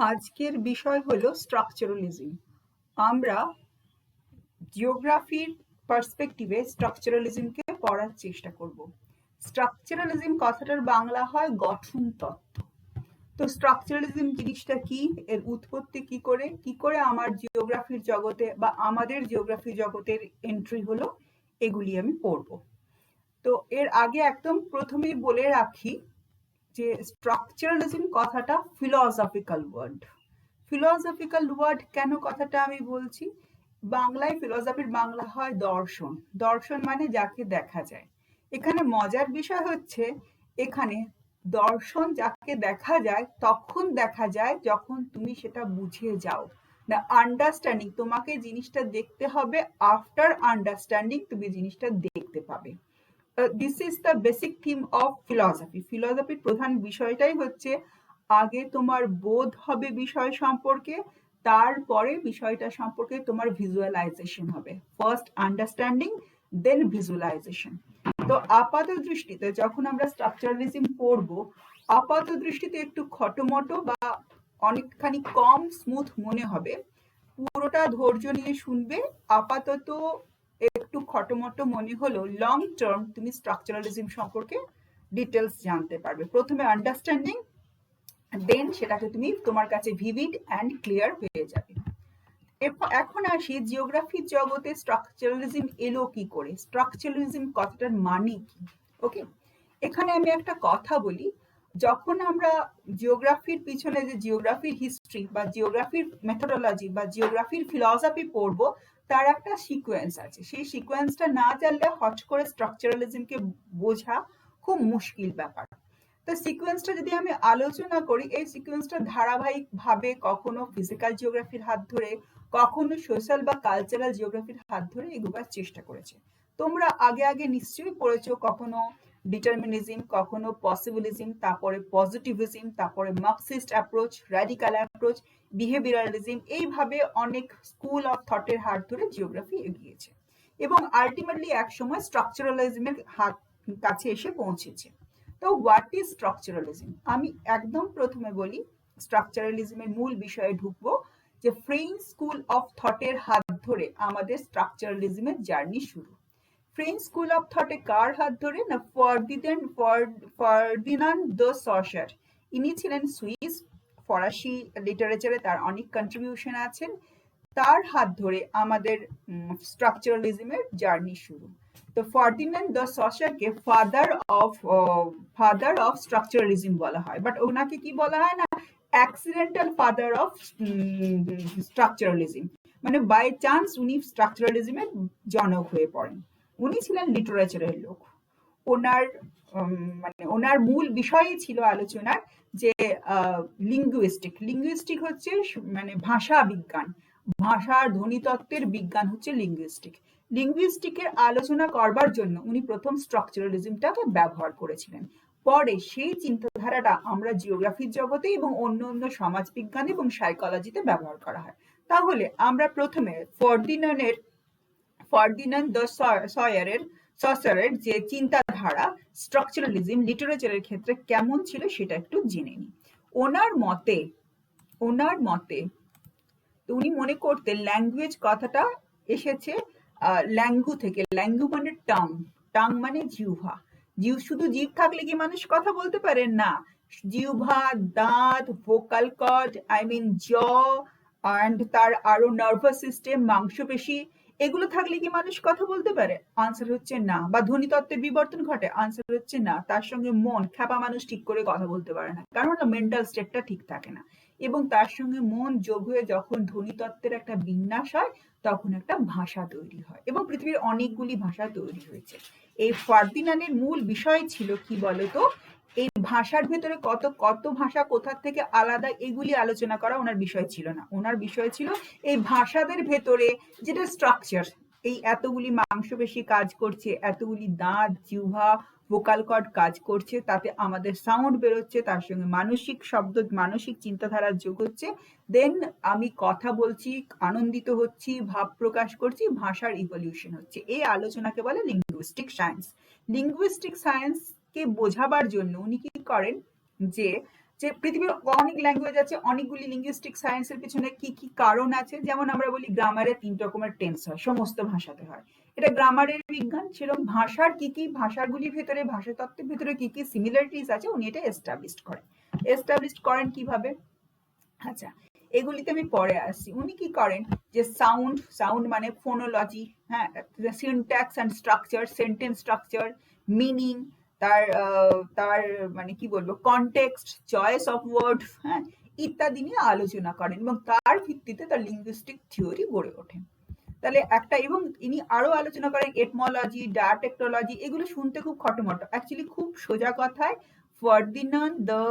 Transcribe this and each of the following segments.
আজকের বিষয় হলো স্ট্রাকচারালিজম। আমরা জিওগ্রাফির পার্সপেক্টিভে স্ট্রাকচারালিজমকে পড়ার চেষ্টা করব। স্ট্রাকচারালিজম কথাটার বাংলা হয় গঠন তত্ত্ব। তো স্ট্রাকচারালিজম জিনিসটা কি, এর উৎপত্তি কি করে আমার জিওগ্রাফির জগতে বা আমাদের জিওগ্রাফি জগতের এন্ট্রি হলো, এগুলি আমি পড়ব। তো এর আগে একদম প্রথমেই বলে রাখি যে স্ট্রাকচারালিজম কথাটা ফিলসফিক্যাল ওয়ার্ড। ফিলসফিক্যাল ওয়ার্ড কেন কথাটা আমি বলছি? বাংলায় ফিলসফির বাংলা হয় দর্শন। দর্শন মানে যাকে দেখা যায়। এখানে মজার বিষয় হচ্ছে, এখানে দর্শন যাকে দেখা যায় তখন দেখা যায় যখন তুমি সেটা বুঝে যাও। না আন্ডারস্ট্যান্ডিং, তোমাকে জিনিসটা দেখতে হবে, আফটার আন্ডারস্ট্যান্ডিং তুমি জিনিসটা দেখতে পাবে। This is the basic theme of philosophy. ফিলসফির প্রধান বিষয়টাই হচ্ছে আগে তোমার বোধ হবে বিষয় সম্পর্কে, তারপরে বিষয়টা সম্পর্কে তোমার ভিজুয়ালাইজেশন হবে। ফার্স্ট আন্ডারস্ট্যান্ডিং, দেন ভিজুয়ালাইজেশন। তো আপাত দৃষ্টিতে যখন আমরা স্ট্রাকচারালিজম পড়বো, আপাত দৃষ্টিতে একটু খটোমটো বা অনেকখানি কম স্মুথ মনে হবে। পুরোটা ধৈর্য নিয়ে শুনবে। আপাতত একটু খটোমটো মনে হলো, লং টার্ম তুমি স্ট্রাকচারালিজম সম্পর্কে ডিটেলস জানতে পারবে। প্রথমে আন্ডারস্ট্যান্ডিং, দেন সেটাকে তুমি তোমার কাছে ভিভিড অ্যান্ড ক্লিয়ার হয়ে যাবে। এখন আসি জিওগ্রাফির জগতে স্ট্রাকচারালিজম এলো কি করে, স্ট্রাকচারালিজম কথাটার মানে কি। ওকে, এখানে আমি একটা কথা বলি। যখন আমরা জিওগ্রাফির পিছনে যে জিওগ্রাফির হিস্ট্রি বা জিওগ্রাফির মেথোডোলজি বা জিওগ্রাফির ফিলসফি পড়বো, তার একটা সিকোয়েন্স আছে। সেই সিকোয়েন্সটা না জানলে হট করে স্ট্রাকচারালিজমকে বোঝা খুব মুশকিল ব্যাপার। তো সিকোয়েন্সটা যদি আমি আলোচনা করি, এই সিকোয়েন্সটা ধারাবাহিকভাবে কখনো ফিজিক্যাল জিওগ্রাফির হাত ধরে, কখনো সোশ্যাল বা কালচারাল জিওগ্রাফির হাত ধরে এগোবার চেষ্টা করেছে। তোমরা আগে আগে নিশ্চয়ই পড়েছো, কখনো ডিটারমিনিজম, কখনো পসিবিলিজম, তারপরে পজিটিভিজম, তারপরে মার্কসিস্ট অ্যাপ্রোচ, র্যাডিক্যাল অ্যাপ্রোচ, বিহেভিয়ারালিজম, এইভাবে অনেক স্কুল অফ থটের হাত ধরে জিওগ্রাফি এগিয়েছে এবং আলটিমেটলি একসময় স্ট্রাকচারালিজমের কাছে এসে পৌঁছেছে। তো হোয়াট ইজ স্ট্রাকচারালিজম? আমি একদম প্রথমে বলি, স্ট্রাকচারালিজমের মূল বিষয়ে ঢুকবো, যে ফ্রেঞ্চ স্কুল অফ থটের হাত ধরে আমাদের স্ট্রাকচারালিজমের জার্নি শুরু। ফ্রেঞ্চ স্কুল অফ থটে কার হাত ধরে? না ফার্দিনান্দ দ্য সসার। ইনি ছিলেন সুইস, ফরাসি লিটারেচারে তার অনেক কন্ট্রিবিউশন আছেন। তার হাত ধরে আমাদের স্ট্রাকচারালিজমের জার্নি শুরু। তো ফার্দিনান্দ দ্য সসারকে ফাদার অফ স্ট্রাকচারালিজম বলা হয়, বাট ওনাকে কি বলা হয় না, অ্যাক্সিডেন্টাল ফাদার অফ স্ট্রাকচারালিজম, মানে বাই চান্স উনি স্ট্রাকচারালিজমের জনক হয়ে পড়েন। উনি ছিলেন লিটারেচারের লোক। ওনার ওনার মূল বিষয়ই ছিল আলোচনার যে লিঙ্গুইস্টিক হচ্ছে মানে ভাষা বিজ্ঞান, ভাষার ধ্বনিতত্ত্বের বিজ্ঞান হচ্ছে লিঙ্গুইস্টিকের আলোচনা করবার জন্য উনি প্রথম স্ট্রাকচারালিজমটাকে ব্যবহার করেছিলেন। পরে সেই চিন্তাধারাটা আমরা জিওগ্রাফির জগতে এবং অন্য অন্য সমাজবিজ্ঞান এবং সাইকোলজিতে ব্যবহার করা হয়। তাহলে আমরা প্রথমে ফার্দিনান্দ দ্য সসারের যে চিন্তাধারা স্ট্রাকচারালিজম লিটারেচারের ক্ষেত্রে কেমন ছিল সেটা একটু জেনে নিই। ওনার মতে উনি মনে করতেন ল্যাঙ্গুয়েজ কথাটা এসেছে ল্যাঙ্গু থেকে। ল্যাঙ্গু মানে টাং মানে জিহ্বা। শুধু জিভ থাকলে কি মানুষ কথা বলতে পারে? না, জিহ্বা, দাঁত, ভোকাল কর্ড, জ অ্যান্ড তার আরো নার্ভাস সিস্টেম, মাংসপেশি, এগুলো থাকলে কি মানুষ কথা বলতে পারে? আনসার হচ্ছে না। বা ধ্বনিতত্ত্বের বিবর্তন ঘটে? আনসার হচ্ছে না। তার সঙ্গে মন, খ্যাপা মানুষ ঠিক করে কথা বলতে পারে না, কারণ মেন্টাল স্টেটটা ঠিক থাকে না। এবং তার সঙ্গে মন যোগ হয়ে যখন ধ্বনিতত্ত্বের একটা বিন্যাস হয়, তখন একটা ভাষা তৈরি হয় এবং পৃথিবীর অনেকগুলি ভাষা তৈরি হয়েছে। এই ফার্দিনান্দের মূল বিষয় ছিল কি বলতো, এই ভাষার ভেতরে কত কত ভাষা কোথা থেকে আলাদা এগুলি আলোচনা করা ওনার বিষয় ছিল না। ওনার বিষয় ছিল এই ভাষাদের ভেতরে যেটা স্ট্রাকচার, এই এতগুলি মাংসপেশি কাজ করছে, এতগুলি দাঁত, জিহ্বা, ভোকাল কর্ড কাজ করছে, তাতে আমাদের সাউন্ড বেরোচ্ছে, তার সঙ্গে মানসিক চিন্তাধারা যোগ হচ্ছে, দেন আমি কথা বলছি, আনন্দিত হচ্ছি, ভাব প্রকাশ করছি, ভাষার ইভলিউশন হচ্ছে। এই আলোচনাকে বলে লিঙ্গুইস্টিক সায়েন্স। লিঙ্গুইস্টিক সায়েন্সকে বোঝাবার জন্য উনি কি করেন, যে যে পৃথিবীর অনেক ল্যাঙ্গুয়েজ আছে, অনেকগুলি লিঙ্গুইস্টিক সায়েন্সের পিছনে কি কি কারণ আছে। যেমন আমরা বলি গ্রামারে 3 রকমের টেন্স হয়, সমস্ত ভাষাতে হয়, এটা গ্রামারের বিজ্ঞান। সেরকম ভাষার কি কি, ভাষাগুলির ভেতরে, ভাষাতত্ত্বের ভেতরে কি কি সিমিলারিটিস আছে উনি এটা এস্টাবলিশ করেন কিভাবে। আচ্ছা, এগুলিতে আমি পরে আসছি। উনি কি করেন যে সাউন্ড মানে ফোনোলজি, হ্যাঁ, syntax and structure, sentence structure, meaning, তার মানে কি বলবো, কনটেক্সট, চয়েস অফ ওয়ার্ড, হ্যাঁ, ইত্যাদি নিয়ে আলোচনা করেন এবং তার ভিত্তিতে তার লিঙ্গুইস্টিক থিওরি গড়ে ওঠে। তাহলে একটা, এবং ইনি আরো আলোচনা করেন এটমোলজি, ডায়াটেক্টোলজি। এগুলো শুনতে খুব খটোমটো, অ্যাকচুয়ালি খুব সোজা কথায় ফার্দিনান্দ দ্য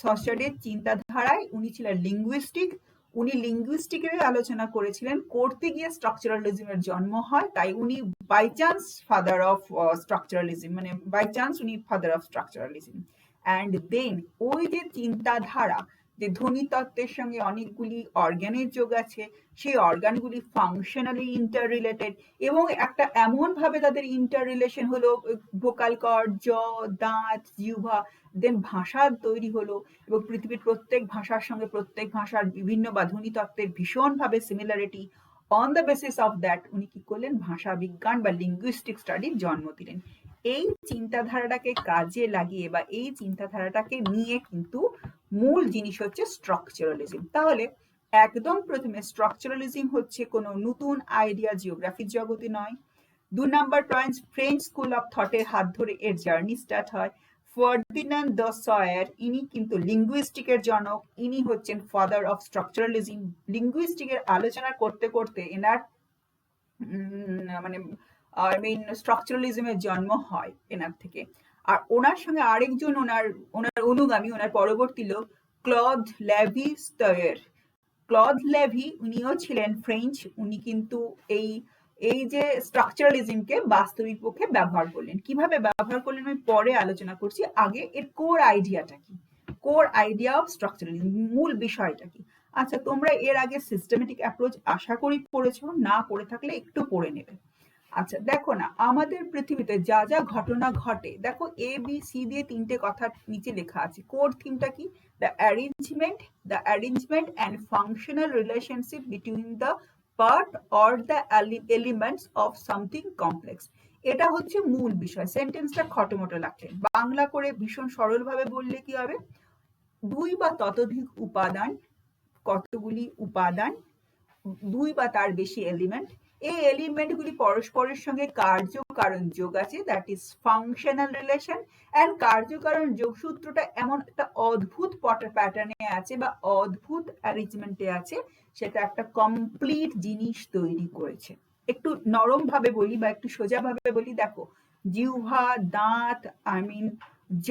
সসারের চিন্তাধারায় উনি ছিলেন লিঙ্গুইস্টিক। উনি লিঙ্গুইস্টিকের আলোচনা করেছিলেন, করতে গিয়ে স্ট্রাকচারালিজমের জন্ম হয়। তাই উনি by chance father of structuralism, মানে বাই চান্স উনি father of structuralism. And then ওই যে চিন্তাধারা, যে ধ্বনিতত্ত্বের সঙ্গে অনেকগুলি অর্গানের যোগ আছে, সেই অর্গানগুলি ফাংশনালি ইন্টার রিলেটেড, এবং একটা এমন ভাবে তাদের ইন্টার রিলেশন হলো, ভোকাল কর্ড, জ, দাঁত, জিহ্বা, দেন ভাষা তৈরি হলো। এবং পৃথিবীর প্রত্যেক ভাষার সঙ্গে প্রত্যেক ভাষার বিভিন্ন বা ধ্বনিতত্ত্বের ভীষণভাবে similarity. On the basis of that উনি কি করলেন, ভাষা বিজ্ঞান বা লিঙ্গুইস্টিক স্টাডির জন্ম দিলেন। এই চিন্তাধারাটাকে কাজে লাগিয়ে বা এই চিন্তাধারাটাকে নিয়ে কিন্তু মূল জিনিস হচ্ছে স্ট্রাকচারালিজম। তাহলে একদম প্রথমে স্ট্রাকচারালিজম হচ্ছে কোনো নতুন আইডিয়া জিওগ্রাফির জগতে নয়। 2 number point, French school of থটের হাত ধরে এর জার্নি স্টার্ট হয়। ফার্দিনান্দ দ্য সয়ার, ইনি কিন্তু লিঙ্গুইস্টিকের জনক, ইনি হচ্ছেন ফাদার অফ স্ট্রাকচারালিজম। লিঙ্গুইস্টিকের আলোচনা করতে করতে এনার মানে স্ট্রাকচারালিজমের জন্ম হয় এনার থেকে। আর ওনার সঙ্গে আরেকজন ওনার অনুগামী, ওনার পরবর্তী লোক ক্লদ লেভি স্টয়ের। ক্লদ লেভি উনিও ছিলেন ফ্রেঞ্চ। উনি কিন্তু এই যে স্ট্রাকচারালিজমকে বাস্তবিক পক্ষে ব্যবহার করলেন। কিভাবে ব্যবহার করলেন আমি পরে আলোচনা করছি, আগে এর কোর আইডিয়াটা কি, কোর আইডিয়া অফ স্ট্রাকচারালিজম, মূল বিষয়টা কি। আচ্ছা, তোমরা এর আগে সিস্টেমেটিক অ্যাপ্রোচ আশা করি পড়েছো, না পড়ে থাকলে একটু পড়ে নেবে। আচ্ছা দেখো না, আমাদের পৃথিবীতে যা যা ঘটনা ঘটে, দেখো এ বি সি দিয়ে 3টে কথা নিচে লেখা আছে। কোর থিমটা কি, the arrangement and functional relationship between the part or the elements of something complex. এটা হচ্ছে মূল বিষয়। সেন্টেন্সটা খটোমটো লাগছে, বাংলা করে ভীষণ সরলভাবে বললে কি হবে, 2 বা ততোধিক উপাদান, কতগুলি উপাদান, 2 বা তার বেশি এলিমেন্ট, এই এলিমেন্টগুলি পরস্পরের সঙ্গে কার্য-কারণ যোগ আছে, that is functional relation. And কার্য-কারণ যোগসূত্রটা এমন একটা অদ্ভুত প্যাটার্নে আছে বা অদ্ভুত অ্যারেঞ্জমেন্টে আছে, সেটা একটা কমপ্লিট জিনিস তৈরি করেছে। একটু নরম ভাবে বলি বা একটু সোজা ভাবে বলি, দেখো জিহ্বা, দাঁত, জ,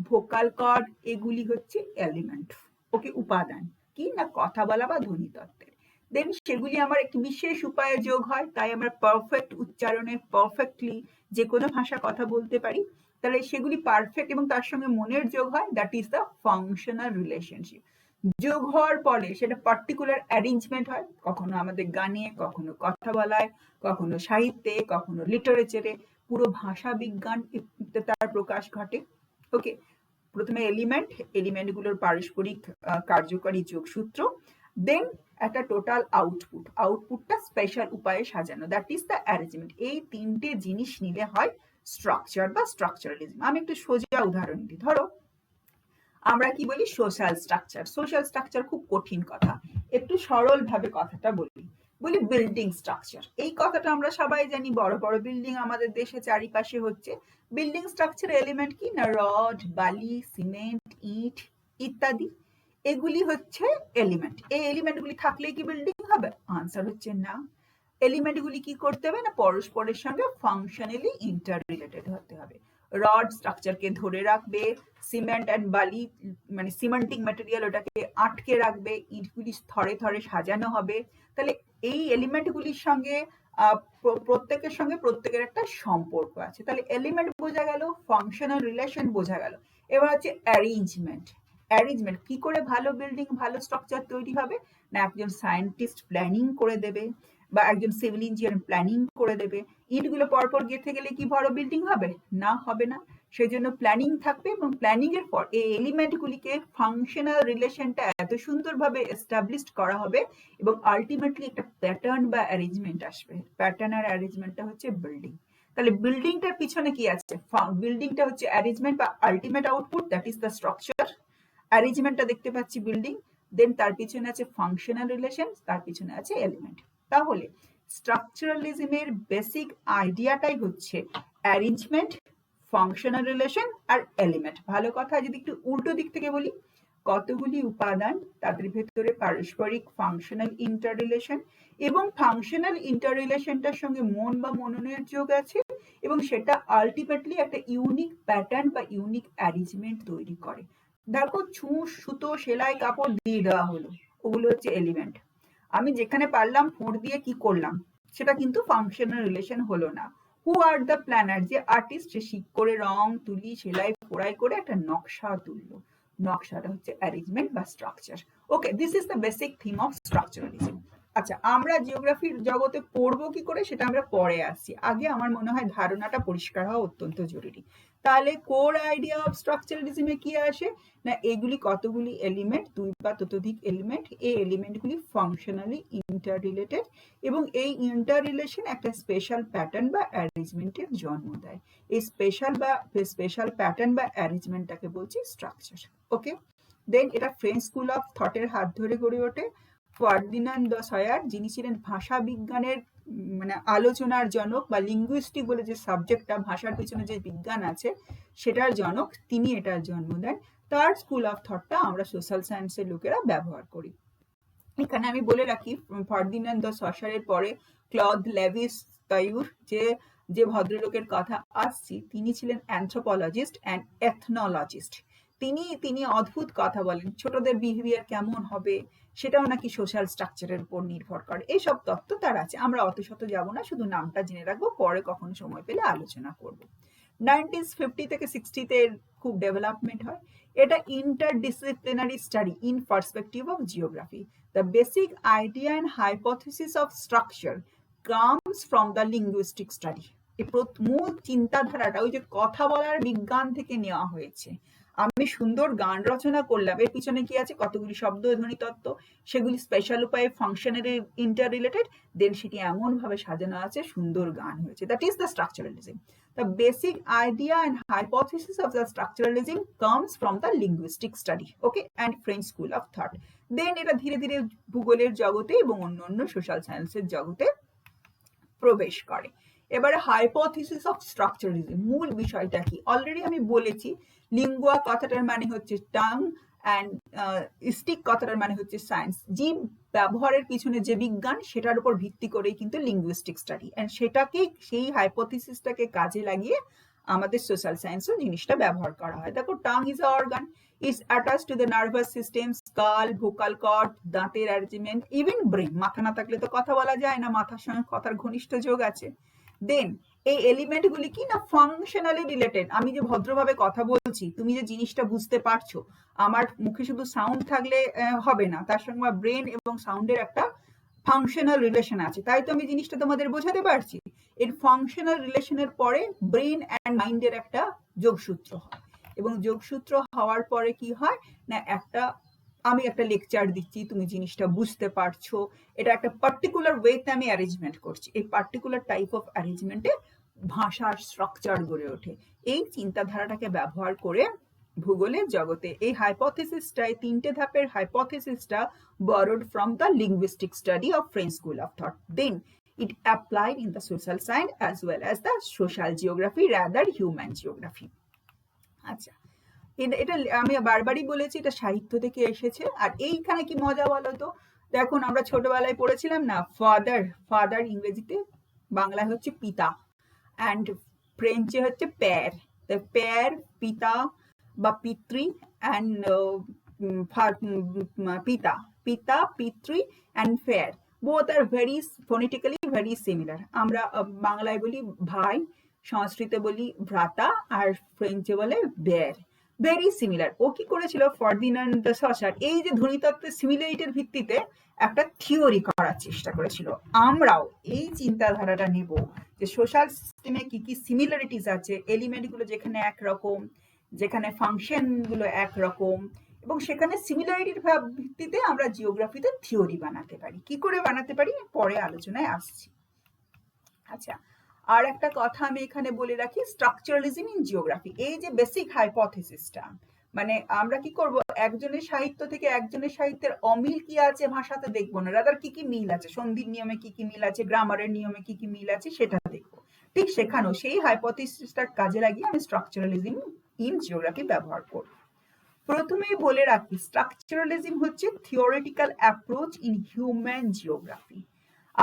ভোকাল কর্ড, এগুলি হচ্ছে এলিমেন্ট, ওকে, উপাদান। কি না, কথা বলা বা ধ্বনিতত্ত্বের। দেন সেগুলি আমার একটি বিশেষ উপায়ে যোগ হয়, তাই আমরা পারফেক্ট উচ্চারণে পারফেক্টলি যে কোনো ভাষা কথা বলতে পারি। তাহলে সেগুলি পারফেক্ট এবং তার সঙ্গে মনের যোগ হয়, that is the functional relationship. যোগ হওয়ার পরে সেটা পার্টিকুলার অ্যারেঞ্জমেন্ট হয়, কখনো আমাদের গানে, কখনো কথা বলায়, কখনো সাহিত্যে, কখনো লিটারেচারে, পুরো ভাষা বিজ্ঞান তার প্রকাশ ঘটে। ওকে, প্রথমে এলিমেন্টগুলোর পারস্পরিক কার্যকারী যোগসূত্র, দেন একটা টোটাল আউটপুটটা স্পেশাল উপায়ে সাজানো, দ্যাট ইজ দ্য অ্যারেঞ্জমেন্ট। এই 3টে জিনিস নিলে হয় স্ট্রাকচার বা স্ট্রাকচারালিজম। আমি একটু সোজা উদাহরণ দিই। ধরো আমরা কি বলি, সোশ্যাল স্ট্রাকচার খুব কঠিন কথা, একটু সরল ভাবে কথাটা বলি বিল্ডিং স্ট্রাকচার। এই কথাটা আমরা সবাই জানি, বড় বড় বিল্ডিং আমাদের দেশে চারিপাশে হচ্ছে। বিল্ডিং স্ট্রাকচার এলিমেন্ট কি না, রড, বালি, সিমেন্ট, ইট ইত্যাদি, এগুলি হচ্ছে এলিমেন্ট। এই এলিমেন্টগুলি থাকলে কি বিল্ডিং হবে? আনসার হচ্ছে না। এলিমেন্টগুলি কি করতে হবে না, পরস্পরের সঙ্গে ফাংশনালি ইন্টার রিলেটেড হতে হবে। রড স্ট্রাকচারকে ধরে রাখবে, সিমেন্ট অ্যান্ড বালি মানে সিমেন্টিং ম্যাটেরিয়াল ওটাকে আটকে রাখবে, ইটগুলি স্থরে স্থরে সাজানো হবে। তাহলে এই এলিমেন্টগুলির সঙ্গে প্রত্যেকের সঙ্গে প্রত্যেকের একটা সম্পর্ক আছে। তাহলে এলিমেন্ট বোঝা গেল, ফাংশনাল রিলেশন বোঝা গেল। এবার হচ্ছে অ্যারেঞ্জমেন্ট। কি করে ভালো বিল্ডিং, ভালো স্ট্রাকচার তৈরি হবে না, একজন সায়েন্টিস্ট প্ল্যানিং করে দেবে বা একজন সিভিল ইঞ্জিনিয়ার প্ল্যানিং করে দেবে। ইটগুলো পরপর গেঁথে গেলে কি বড় বিল্ডিং হবে? না, হবে না। সেই জন্য প্ল্যানিং থাকবে এবং প্ল্যানিং এর পর এই এলিমেন্টগুলিকে ফাংশনাল রিলেশনটা এত সুন্দরভাবে এস্টাবলিশড করা হবে এবং আলটিমেটলি একটা প্যাটার্ন বা অ্যারেঞ্জমেন্ট আসবে। প্যাটার্ন আর অ্যারেঞ্জমেন্টটা হচ্ছে বিল্ডিং। তাহলে বিল্ডিংটার পিছনে কি আছে? বিল্ডিংটা হচ্ছে অ্যারেঞ্জমেন্ট বা ultimate output, that is the structure. অ্যারেঞ্জমেন্টটা দেখতে পাচ্ছি বিল্ডিং, দেন তার পিছনে আছে ফাংশনাল রিলেশন, তার পিছনে আছে এলিমেন্ট। তাহলে স্ট্রাকচারালিজমের বেসিক আইডিয়াটাই হচ্ছে অ্যারেঞ্জমেন্ট, ফাংশনাল রিলেশন আর এলিমেন্ট। ভালো কথা, যদি একটু উল্টো দিক থেকে বলি, কতগুলি উপাদান, তাদের ভেতরে পারস্পরিক ফাংশনাল ইন্টাররিলেশন এবং ফাংশনাল ইন্টাররিলেশনটার সঙ্গে মন বা মননের যোগ আছে এবং সেটা আলটিমেটলি একটা ইউনিক প্যাটার্ন বা ইউনিক অ্যারেঞ্জমেন্ট তৈরি করে। দেখো, ছুঁচ, সুতো, সেলাই, কাপড় দিয়ে দেওয়া হলো, ওগুলো হচ্ছে এলিমেন্ট। আমি যেখানে পারলাম ফোঁড় দিয়ে কি করলাম, সেটা কিন্তু ফাংশনাল রিলেশন হলো না। হু আর দ্য প্ল্যানার, যে আর্টিস্ট, সে শিক করে রং তুলি, সেলাই, পোড়াই করে একটা নকশা তুললো, নকশাটা হচ্ছে অ্যারেঞ্জমেন্ট বা structure. Okay, this is the basic theme of structuralism. আচ্ছা, আমরা জিওগ্রাফির জগতে পড়বো কি করে সেটা আমরা পরে আসছি, আগে আমার মনে হয় ধারণাটা পরিষ্কার হওয়া অত্যন্ত জরুরি। তাহলে কোর আইডিয়া অফ স্ট্রাকচারালিজমে কি আসে না, এগুলি কতগুলি এলিমেন্ট, দুই বা ততোধিক এলিমেন্ট, এই এলিমেন্টগুলি ফাংশনালি ইন্টার রিলেটেড এবং এই ইন্টার রিলেশন একটা স্পেশাল প্যাটার্ন বা অ্যারেঞ্জমেন্টের জন্ম দেয়। এই স্পেশাল প্যাটার্ন বা অ্যারেঞ্জমেন্টটাকে বলছি স্ট্রাকচার। ওকে, দেন এটা ফ্রেঞ্চ স্কুল অফ থটের হাত ধরে গড়ে ওঠে। ফার্দিনান্দ দ্য সয়ার, যিনি ছিলেন ভাষা বিজ্ঞানের মানে আলোচনার জনক বা লিঙ্গুইস্টিক বলে যে সাবজেক্টটা, ভাষার পিছনে যে বিজ্ঞান আছে সেটার জনক, তিনি এটার জন্ম দেন। তার স্কুল অফ থটটা আমরা সোশ্যাল সায়েন্সের লোকেরা ব্যবহার করি। এখানে আমি বলে রাখি, ফার্দিনান্দ দ্য সসারের পরে ক্লদ লেভিস তাইউর, যে ভদ্রলোকের কথা আসছি, তিনি ছিলেন অ্যানথ্রোপোলজিস্ট অ্যান্ড এথনোলজিস্ট। তিনি অদ্ভুত কথা বলেন, ছোটদের বিহেভিয়ার কেমন হবে সেটাও নাকি সোশ্যাল স্ট্রাকচারের উপর নির্ভর করে। এইসব তত্ত্ব তার আছে, আমরা অত শত যাব না, শুধু নামটা জেনে রাখবো, পরে কখনো সময় পেলে আলোচনা করব। 1950 থেকে 60-তে খুব ডেভেলপমেন্ট হয়। এটা interdisciplinary study in perspective of geography. The basic idea and hypothesis of structure comes from the linguistic study. এই মূল চিন্তাধারাটা ওই যে কথা বলার বিজ্ঞান থেকে নেওয়া হয়েছে। আমি সুন্দর গান রচনা করলাম, এর পিছনে কি আছে, কতগুলি শব্দ ধ্বনি তত্ত্ব, সেগুলি স্পেশাল উপায়ে ফাংশনালি ইন্টার রিলেটেড, দেন সেটি এমন ভাবে সাজানো আছে সুন্দর গান হয়েছে। That is the structuralism. The basic idea and hypothesis of the structuralism comes from the linguistic study, okay, and French school of thought. Then এটা ধীরে ধীরে ভূগোলের জগতে এবং অন্যান্য সোশ্যাল সায়েন্সের জগতে প্রবেশ করে। এবারে হাইপোথিসিস অফ স্ট্রাকচারালিজম, মূল বিষয়টা কি অলরেডি আমি বলেছি। লিঙ্গুয়া কথাটার মানে হচ্ছে টাং, অ্যান্ড স্টিক কথাটার মানে হচ্ছে সায়েন্স। জীব ব্যবহারের পিছনে যে বিজ্ঞান, সেটার উপর ভিত্তি করেই কিন্তু লিঙ্গুইস্টিক স্টাডি, অ্যান্ড সেটাকেই, সেই হাইপোথিসিসটাকে কাজে লাগিয়ে আমাদের সোশ্যাল সায়েন্সও জিনিসটা ব্যবহার করা হয়। দেখো, tongue is a organ, is attached to the nervous system, skull, vocal cord, দাঁতের অ্যারেঞ্জমেন্ট, ইভেন ব্রেন। মাথা না থাকলে তো কথা বলা যায় না, মাথার সঙ্গে কথার ঘনিষ্ঠ যোগ আছে। দেন এই এলিমেন্টগুলি কি না ফাংশনালি রিলেটেড। আমি যে ভদ্রভাবে কথা বলছি, তুমি যে জিনিসটা বুঝতে পারছো, আমার মুখে শুধু সাউন্ড থাকলে হবে না, তার সঙ্গে ব্রেন এবং সাউন্ডের একটা ফাংশনাল রিলেশন আছে, তাই তো আমি জিনিসটা তোমাদের বোঝাতে পারছি। এর ফাংশনাল রিলেশনের পরে ব্রেন অ্যান্ড মাইন্ডের একটা যোগসূত্র হয় এবং যোগসূত্র হওয়ার পরে কি হয় না, আমি একটা লেকচার দিচ্ছি, তুমি জিনিসটা বুঝতে পারছো, এটা একটা পার্টিকুলার ওয়েতে আমি অ্যারেঞ্জমেন্ট করছি। এই পার্টিকুলার টাইপ অফ অ্যারেঞ্জমেন্টে ভাষার স্ট্রাকচার গড়ে ওঠে। এই চিন্তাধারাটাকে ব্যবহার করে ভূগোলের জগতে এই হাইপোথিসিসটাই, তিনটে ধাপের হাইপোথিসিসটা borrowed from the linguistic study of French school of thought. Then it applied in the social science as well as the social geography, rather human geography. আচ্ছা, এটা আমি বারবারই বলেছি, এটা সাহিত্য থেকে এসেছে। আর এইখানে কি মজা বলো তো, দেখুন আমরা ছোটবেলায় পড়েছিলাম না, ফাদার ইংরেজিতে, বাংলায় হচ্ছে পিতা, অ্যান্ড ফ্রেঞ্চে হচ্ছে প্যার। প্যার, পিতা বা পিতৃ, অ্যান্ড পিতা, পিতৃ and fair, both are very phonetically very similar. আমরা বাংলায় বলি ভাই, সংস্কৃতে বলি ভ্রাতা, আর ফ্রেঞ্চে বলে বের। Very similar. ও কি করেছিল, ফার্দিনান্ড দ্য সসার এই যে ধ্বনিতত্ত্বের সিমিলারিটির ভিত্তিতে একটা থিওরি করার চেষ্টা করেছিল। আমরাও এই চিন্তাধারাটা নেব যে সোশ্যাল সিস্টেমে কি কি সিমিলারিটিস আছে, এলিমেন্ট গুলো যেখানে একরকম, যেখানে ফাংশন গুলো একরকম, এবং সেখানে সিমিলারিটির ভিত্তিতে আমরা জিওগ্রাফিতে থিওরি বানাতে পারি। কি করে বানাতে পারি পরে আলোচনায় আসছি। আচ্ছা, আর একটা কথা আমি এখানে বলে রাখি, স্ট্রাকচারালিজম ইন জিওগ্রাফি, এই যে বেসিক হাইপোথিসিসটা, মানে আমরা কি করব, একজনের সাহিত্য থেকে একজনের সাহিত্যের অমিল কি আছে ভাষাতে দেখবো না, রাদার কি কি মিল আছে, সন্ধির নিয়মে কি কি মিল আছে, গ্রামারের নিয়মে কি কি মিল আছে সেটা দেখবো। ঠিক সেখানেও সেই হাইপোথিসিসটা কাজে লাগিয়ে আমি স্ট্রাকচারালিজম ইন জিওগ্রাফি ব্যবহার করব। প্রথমেই বলে রাখি, স্ট্রাকচারালিজম হচ্ছে theoretical approach in human geography.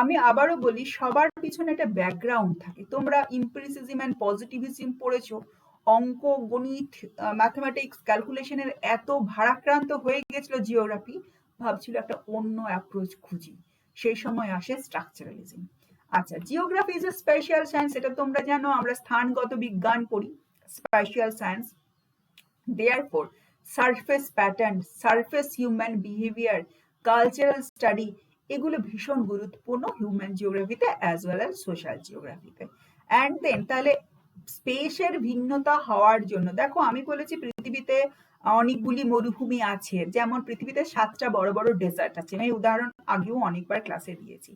আমি আবারও বলি, সবার পিছনে একটা ব্যাকগ্রাউন্ড থাকে। তোমরা ইম্পিরিসিজম অ্যান্ড পজিটিভিজম পড়েছো, অঙ্ক, গণিত, ম্যাথমেটিক্স, ক্যালকুলেশনের এত ভারাক্রান্ত হয়ে গেছিল জিওগ্রাফি, ভাবছিল একটা অন্য অ্যাপ্রোচ খুঁজি। সেই সময় আসে স্ট্রাকচারালিজম। আচ্ছা, geography is a spatial science, এটা তোমরা জানো, আমরা স্থানগত বিজ্ঞান পড়ি, special science. Therefore, surface pattern, surface human behavior, cultural study এগুলো ভীষণ গুরুত্বপূর্ণ হিউম্যান জিওগ্রাফিতে অ্যাজ ওয়েল অ্যাজ সোশ্যাল জিওগ্রাফিতে। অ্যান্ড দেন তাহলে স্পেসের ভিন্নতা হওয়ার জন্য, দেখো আমি বলেছি পৃথিবীতে অনেকগুলি মরুভূমি আছে, যেমন পৃথিবীতে 7টা বড় বড় ডেজার্ট আছে, আমি উদাহরণ আগেও অনেকবার ক্লাসে দিয়েছি।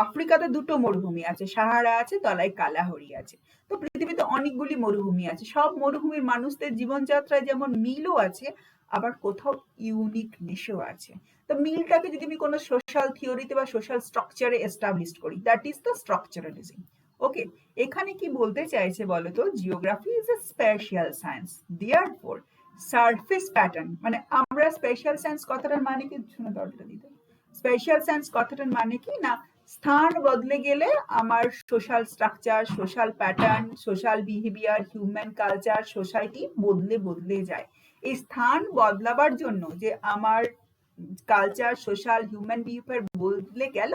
আফ্রিকাতে 2টো মরুভূমি আছে, সাহারা আছে, তলায় কালাহরি আছে। তো পৃথিবীতে অনেকগুলি মরুভূমি আছে, সব মরুভূমির মানুষদের জীবনযাত্রায় যেমন মিলও আছে, আবার কোথাও ইউনিকনেসও আছে। তো মিলটাকে যদি আমি কোনো সোশ্যাল থিওরিতে বা সোশ্যাল স্ট্রাকচারে এস্টাবলিশ করি, দ্যাট ইজ দ্য স্ট্রাকচারালিজম। ওকে, এখানে কি বলতে চাইছে বলতো, geography is a spatial science, therefore surface pattern, মানে আমরা স্পেশাল সায়েন্স কথাটার মানে কি, শুনে দরজাটা দিতে, স্পেশাল সায়েন্স কথাটার মানে কি না, স্থান বদলে গেলে আমার social structure, social pattern, social behaviour, human culture, society বদলে বদলে যায়। এই স্থান বদলাবার জন্য যে আমার কালচার, সোশ্যাল, হিউম্যান বিহেভিয়ার বদলে গেল,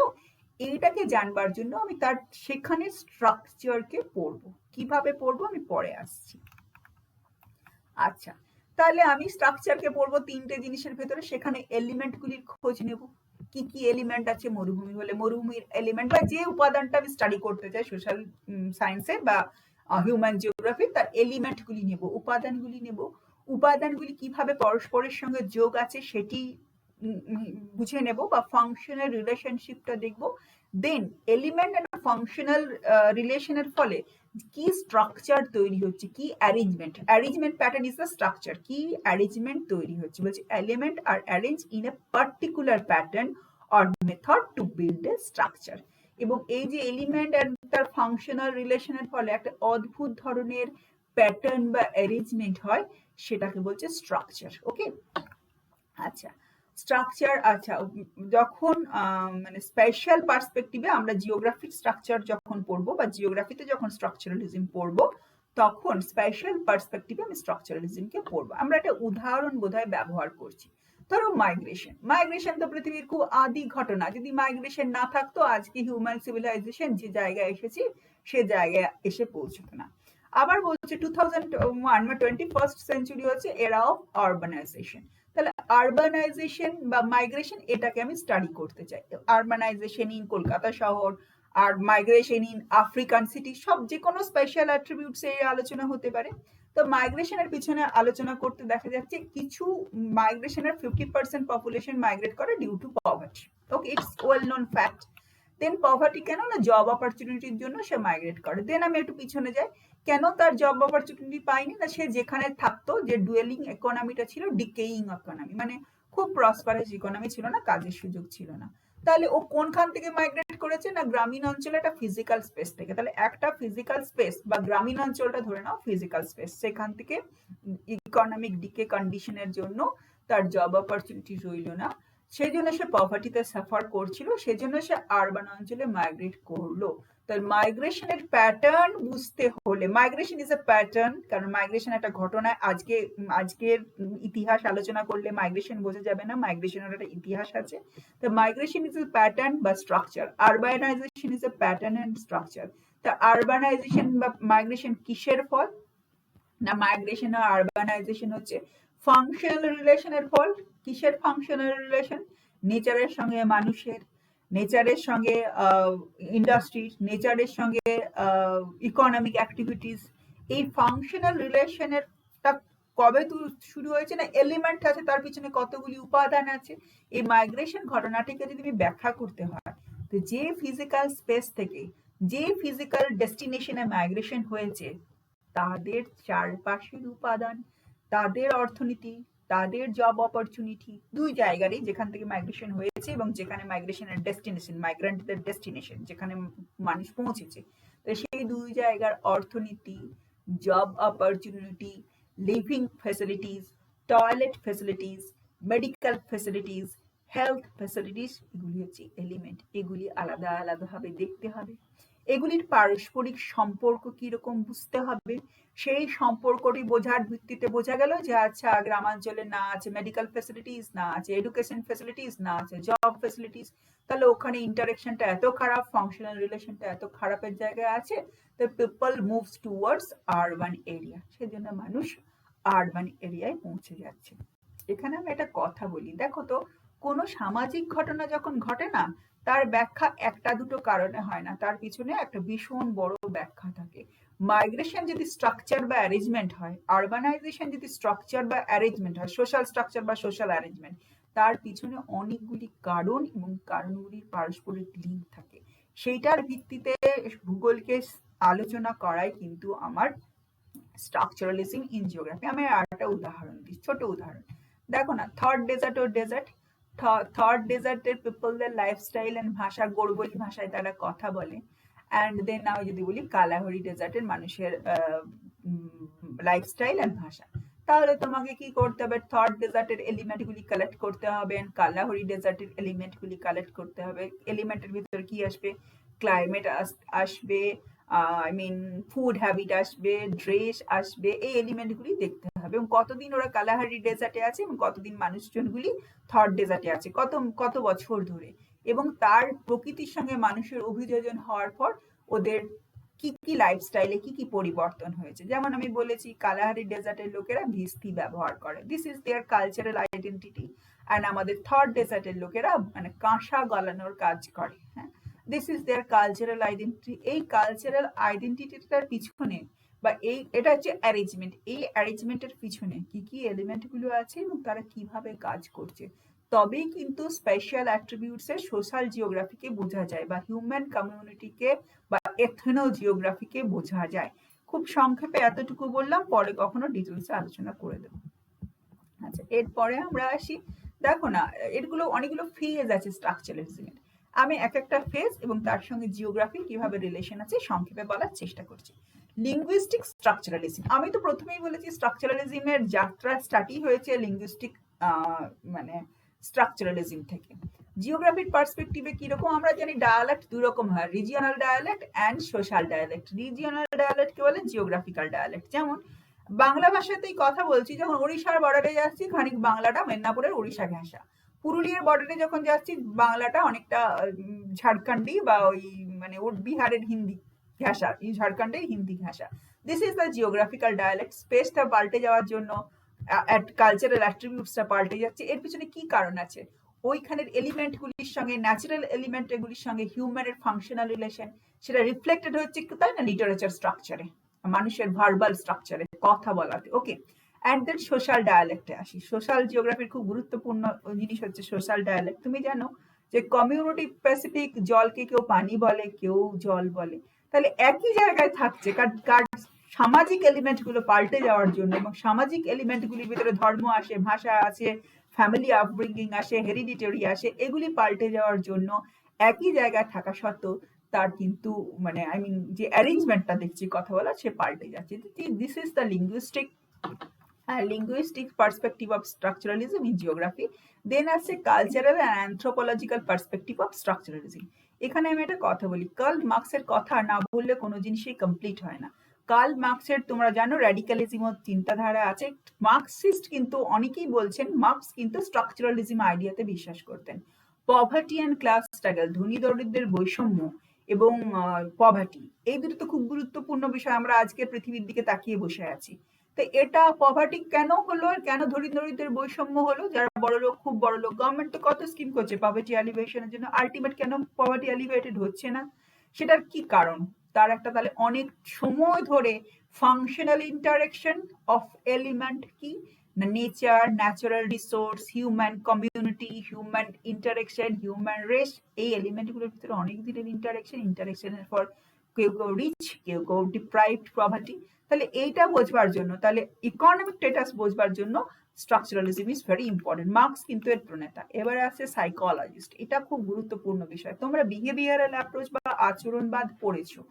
এইটাকে জানবার জন্য আমি তার সেখানে স্ট্রাকচারকে পড়বো। কিভাবে পড়বো আমি পরে আসছি। আচ্ছা, তাহলে আমি স্ট্রাকচারকে পড়বো 3টে জিনিসের ভেতরে, সেখানে এলিমেন্ট গুলির খোঁজ নেব। কি কি এলিমেন্ট আছে মরুভূমি হলে, মরুভূমির এলিমেন্ট বা যে উপাদানটা আমি স্টাডি করতে চাই সোশ্যাল সায়েন্সে বা হিউম্যান জিওগ্রাফি, তার এলিমেন্ট গুলি নেব, উপাদানগুলি নেব। উপাদানগুলি কিভাবে পরস্পরের সঙ্গে যোগ আছে সেটি বুঝে নেব, বা ফাংশনাল রিলেশনশিপটা দেখব। দেন এলিমেন্ট এন্ড ফাংশনাল রিলেশনের ফলে কি স্ট্রাকচার তৈরি হচ্ছে, কি arrangement, arrangement pattern is the structure, কি অ্যারেঞ্জমেন্ট তৈরি হচ্ছে, বলছে এলিমেন্ট আর arrange in a particular pattern or method to build a structure. এবং এই যে এলিমেন্ট এন্ড তার ফাংশনাল রিলেশনের ফলে একটা অদ্ভুত ধরনের প্যাটার্ন বা অ্যারেঞ্জমেন্ট হয়, সেটাকে বলছে স্ট্রাকচার। ওকে, আচ্ছা স্ট্রাকচার, আচ্ছা যখন মানে স্পেশাল পার্সপেক্টিভে আমরা জিওগ্রাফিক স্ট্রাকচার যখন পড়বো বা জিওগ্রাফিতে যখন স্ট্রাকচারালিজম পড়বো, তখন স্পেশাল পার্সপেক্টিভে আমি স্ট্রাকচারালিজমকে পড়বো। আমরা একটা উদাহরণ বোধহয় ব্যবহার করছি, ধরো মাইগ্রেশন। মাইগ্রেশন তো পৃথিবীর খুব আদি ঘটনা, যদি মাইগ্রেশন না থাকতো আজকে হিউম্যান সিভিলাইজেশন যে জায়গায় এসেছি সে জায়গায় এসে পৌঁছতো না। আবার বলছে 2001 বা 21st সেঞ্চুরি হচ্ছে এরা অফ আরবানাইজেশন। তাহলে আরবানাইজেশন বা মাইগ্রেশন এটাকে আমি স্টাডি করতে চাই। আরবানাইজেশন ইন কলকাতা শহর আর মাইগ্রেশন ইন আফ্রিকান সিটি, সব যে কোনো স্পেশাল অ্যাট্রিবিউটস এর আলোচনা হতে পারে। তো মাইগ্রেশনের পিছনে আলোচনা করতে দেখা যাচ্ছে কিছু মাইগ্রেশনের 50% পপুলেশন মাইগ্রেট করে due to poverty. Okay, it's well known fact. Then poverty কেন না, জব অপরচুনিটির জন্য সে মাইগ্রেট করে। দেন আমি একটু পিছনে যাই, কেন তার জব অপরচুনিটি পায়নি না, সে যেখানে থাকতো যে ডুয়েলিং ইকোনমিটা ছিল ডিকেইং ইকোনমি, মানে খুব প্রসপারাস ইকোনমি ছিল না, কাজের সুযোগ ছিল না। তাহলে ও কোনখান থেকে মাইগ্রেট করেছে না, গ্রামীণ অঞ্চলে একটা ফিজিক্যাল স্পেস থেকে। তাহলে একটা ফিজিক্যাল স্পেস বা গ্রামীণ অঞ্চলটা ধরে নাও ফিজিক্যাল স্পেস, সেখান থেকে ইকোনমিক ডিকে কন্ডিশনের জন্য তার জব অপরচুনিটি রইল না, সেই জন্য সে পভার্টিতে সাফার করছিল, সেই জন্য সে আরবান অঞ্চলে মাইগ্রেট করলো। তার মাইগ্রেশনের প্যাটার্ন বুঝতে হলে, মাইগ্রেশন ইজ এ প্যাটার্ন, কারণ মাইগ্রেশন একটা ঘটনা। আজকের ইতিহাস আলোচনা করলে মাইগ্রেশন বোঝা যাবে না, মাইগ্রেশনের একটা ইতিহাস আছে। তো মাইগ্রেশন ইজ এ প্যাটার্ন বা structure, urbanisation is a pattern and structure. তা আরবানাইজেশন বা মাইগ্রেশন কিসের ফল না মাইগ্রেশন আর আরবানাইজেশন হচ্ছে ফাংশনাল রিলেশনের ফল। কিসের ফাংশনাল রিলেশন? নেচারের সঙ্গে মানুষের, নেচারের সঙ্গে ইন্ডাস্ট্রির, নেচারের সঙ্গে ইকোনমিক অ্যাক্টিভিটিস। এই ফাংশনাল রিলেশনের কবে শুরু হয়েছে? না এলিমেন্ট আছে, তার পিছনে কতগুলি উপাদান আছে। এই মাইগ্রেশন ঘটনাটিকে যদি আমি ব্যাখ্যা করতে হয়, তো যে ফিজিক্যাল স্পেস থেকে যে ফিজিক্যাল ডেস্টিনেশনে মাইগ্রেশন হয়েছে তাদের চারপাশের উপাদান, তাদের অর্থনীতি, তাদের জব অপরচুনিটি, দুই জায়গারই যেখান থেকে মাইগ্রেশন হয়েছে এবং যেখানে মাইগ্রেশনের ডেস্টিনেশন, মাইগ্রেন্টদের ডেস্টিনেশন যেখানে মানুষ পৌঁছেছে, তো সেই দুই জায়গার অর্থনীতি, job opportunity, living facilities, toilet facilities, medical facilities, health facilities, এগুলি হচ্ছে এলিমেন্ট। এগুলি আলাদা আলাদাভাবে দেখতে হবে, এগুলির পারস্পরিক সম্পর্ক কিরকম বুঝতে হবে। সেই সম্পর্কটি বোঝার ভিত্তিতে বোঝা গেল যে আচ্ছা গ্রামাঞ্চলে না আছে মেডিকেল ফ্যাসিলিটিস, না আছে এডুকেশন ফ্যাসিলিটিস, না আছে জব ফ্যাসিলিটিস, তাহলে ওখানে ইন্টারেকশনটা এত খারাপ, ফাংশনাল রিলেশনটা এত খারাপের জায়গায় আছে, তো people moves towards urban area, সেজন্য মানুষ আরবান এরিয়ায় পৌঁছে যাচ্ছে। এখানে আমি একটা কথা বলি, দেখো তো কোনো সামাজিক ঘটনা যখন ঘটে না, তার ব্যাখ্যা একটা দুটো কারণে হয় না, তার পিছনে একটা ভীষণ বড় ব্যাখ্যা থাকে। মাইগ্রেশন যদি স্ট্রাকচার বা অ্যারেঞ্জমেন্ট হয়, আরবানাইজেশন যদি স্ট্রাকচার বা অ্যারেঞ্জমেন্ট হয়, সোশ্যাল স্ট্রাকচার বা সোশ্যাল অ্যারেঞ্জমেন্ট, তার পিছনে অনেকগুলি কারণ এবং কারণগুলির পারস্পরিক লিঙ্ক থাকে। সেইটার ভিত্তিতে ভূগোলকে আলোচনা করাই কিন্তু আমার স্ট্রাকচারালিজম ইন জিওগ্রাফি। আমি আরেকটা উদাহরণ দিই, ছোট উদাহরণ। দেখো না, থর ডেজার্ট ও ডেজার্ট, থর ডেজার্টের পিপলদের লাইফস্টাইল এন্ড ভাষা, গোড়বলি ভাষায় তারা কথা বলে। অ্যান্ড দেন আমি যদি বলি কালাহারি ডেজার্টের মানুষের লাইফস্টাইল এন্ড ভাষা, তাহলে তোমাকে কি করতে হবে? থর ডেজার্টের এলিমেন্টগুলি কালেক্ট করতে হবে, কালাহারি ডেজার্টের এলিমেন্টগুলি কালেক্ট করতে হবে। এলিমেন্টের ভিতরে কি আসবে? ক্লাইমেট আসবে, আই মিন ফুড হ্যাবিট আসবে, ড্রেস আসবে, এই এলিমেন্টগুলি দেখতে হবে। এবং কতদিন ওরা কালাহারি ডেজার্টে আছে এবং কতদিন মানুষজনগুলি থর ডেজার্টে আছে, কত বছর ধরে, এবং তার প্রকৃতির সঙ্গে মানুষের অভিযোজন হওয়ার পর ওদের কি কি লাইফস্টাইলে কি কি পরিবর্তন হয়েছে। যেমন আমি বলেছি কালাহারি ডেজার্টের লোকেরা ভিস্তি ব্যবহার করে, this is their cultural identity. And আমাদের থর ডেজার্টের লোকেরা মানে কাঁসা গলানোর কাজ করে, হ্যাঁ, this is their cultural identity. এই কালচারাল আইডেন্টিটিটার পিছনে বা এটা হচ্ছে অ্যারেঞ্জমেন্ট, এই অ্যারেঞ্জমেন্টের পিছনে কি কি এলিমেন্ট গুলো আছে এবং তারা কিভাবে কাজ করছে, তবেই কিন্তু স্পেশাল অ্যাট্রিবিউটস এর সোশ্যাল জিওগ্রাফিকে বোঝা যায় বা হিউম্যান কমিউনিটিকে বা এথনো জিওগ্রাফিকে বোঝা যায়। খুব সংক্ষেপে এতটুকু বললাম, পরে কখনো ডিটেলসে আলোচনা করে দেবো। আচ্ছা, এরপরে আমরা আসি, দেখো না এগুলো অনেকগুলো ফেজ আছে স্ট্রাকচারালিজমের। আমি এক একটা ফেজ এবং তার সঙ্গে জিওগ্রাফি কিভাবে রিলেশন আছে সংক্ষেপে বলার চেষ্টা করছি। লিঙ্গুইস্টিক স্ট্রাকচারালিজম, আমি তো প্রথমেই বলেছি স্ট্রাকচারালিজমের যাত্রা স্টার্টই হয়েছে লিঙ্গুইস্টিক মানে স্ট্রাকচারালিজম থেকে। জিওগ্রাফির পার্সপেক্টিভে কিরকম? আমরা জানি ডায়ালেক্ট দুই রকম হয়, regional dialect and social dialect. Regional ডায়ালেক্টকে বলে জিওগ্রাফিক্যাল ডায়ালেক্ট। যেমন বাংলা ভাষাতেই কথা বলছি, যখন ওড়িশার বর্ডারে যাচ্ছি খানিক বাংলাটা মেদিনীপুরের ওড়িশা ঘেঁষা, পুরুলিয়ার বর্ডারে যখন যাচ্ছি বাংলাটা অনেকটা ঝাড়খণ্ডী বা ওই মানে ওর বিহারের হিন্দি ঘেঁষা, ঝাড়খণ্ডের হিন্দি ঘেঁষা। This is the geographical dialect. স্পেসটা পাল্টে যাওয়ার জন্য কালচারাল অ্যাট্রিবিউটসটা পাল্টে যাচ্ছে, এর পিছনে কি কারণ আছে? ওইখানের এলিমেন্টগুলির সঙ্গে, ন্যাচারাল এলিমেন্টগুলির সঙ্গে হিউম্যানের ফাংশনাল রিলেশন, সেটা রিফ্লেক্টেড হচ্ছে তাই না লিটারেচার স্ট্রাকচারে, মানুষের ভার্বাল স্ট্রাকচারে, কথা বলাতে। ওকে, অ্যান্ড দেন সোশ্যাল ডায়ালেক্টে আসি। সোশ্যাল জিওগ্রাফির খুব গুরুত্বপূর্ণ জিনিস হচ্ছে সোশ্যাল ডায়ালেক্ট। তুমি জানো যে কমিউনিটি স্পেসিফিক জলকে কেউ পানি বলে, কেউ জল বলে, তাহলে একই জায়গায় থাকছে, কার সামাজিক এলিমেন্ট গুলো পাল্টে যাওয়ার জন্য, এবং সামাজিক এলিমেন্ট গুলির ভিতরে ধর্ম আসে, ভাষা আছে, ফ্যামিলি আপব্রিঙ্গিং আসে, হেরিডিটারি আসে, এগুলি পাল্টে যাওয়ার জন্য একই জায়গায় থাকা সত্ত্বেও তার কিন্তু মানে আই মিন যে অ্যারেঞ্জমেন্টটা দেখছি কথা বলা, সে পাল্টে যাচ্ছে। This is the linguistic perspective of structuralism in geography. Then আছে cultural and anthropological perspective of structuralism. এখানে আমি একটা কথা বলি, কার্ল মার্কসের কথা না বললে কোনো জিনিসই কমপ্লিট হয় না। কার্ল মার্কসের তোমরা জানো র্যাডিক্যালিজম চিন্তাধারা আছে। মার্কসিস্ট কিন্তু অনেকেই বলছেন মার্কস কিন্তু স্ট্রাকচারালিজম আইডিয়াতে বিশ্বাস করতেন। পভার্টি অ্যান্ড ক্লাস স্ট্রাগল, ধনী দরিদ্রের বৈষম্য এবং পভার্টি, এই দুটো তো খুব গুরুত্বপূর্ণ বিষয়। আমরা আজকের পৃথিবীর দিকে তাকিয়ে বসে আছি, তো এটা পভার্টি কেন হলো, কেন দরিদ্রদের বৈষম্য হলো, যারা বড়লোক খুব বড়লোক, গভর্নমেন্ট তো কত স্কিম করছে পভার্টি অ্যালিভেশনের জন্য, আলটিমেট কেন পভার্টি অ্যালিভেটেড হচ্ছে না, সেটার কি কারণ? তার একটা তাহলে অনেক সময় ধরে ফাংশনাল ইন্টারেকশন অফ এলিমেন্ট কি না, nature, natural resource, human community, human interaction, human race, এই এলিমেন্টগুলোর ভিতরে অনেক দিনের ইন্টারেকশনের পর কেউ কেউ রিচ, কেউ কেউ ডিপ্রাইভড পভার্টি। তাহলে এইটা বোঝবার জন্য, তাহলে ইকোনমিক স্ট্যাটাস বোঝবার জন্য structuralism is very important. Marks কিন্তু এর প্রণেতা। এবারে আছে সাইকোলজিস্ট, এটা খুব গুরুত্বপূর্ণ বিষয়। তোমরা বিহেভিয়ারাল অ্যাপ্রোচ বা আচরণবাদ পড়েছো,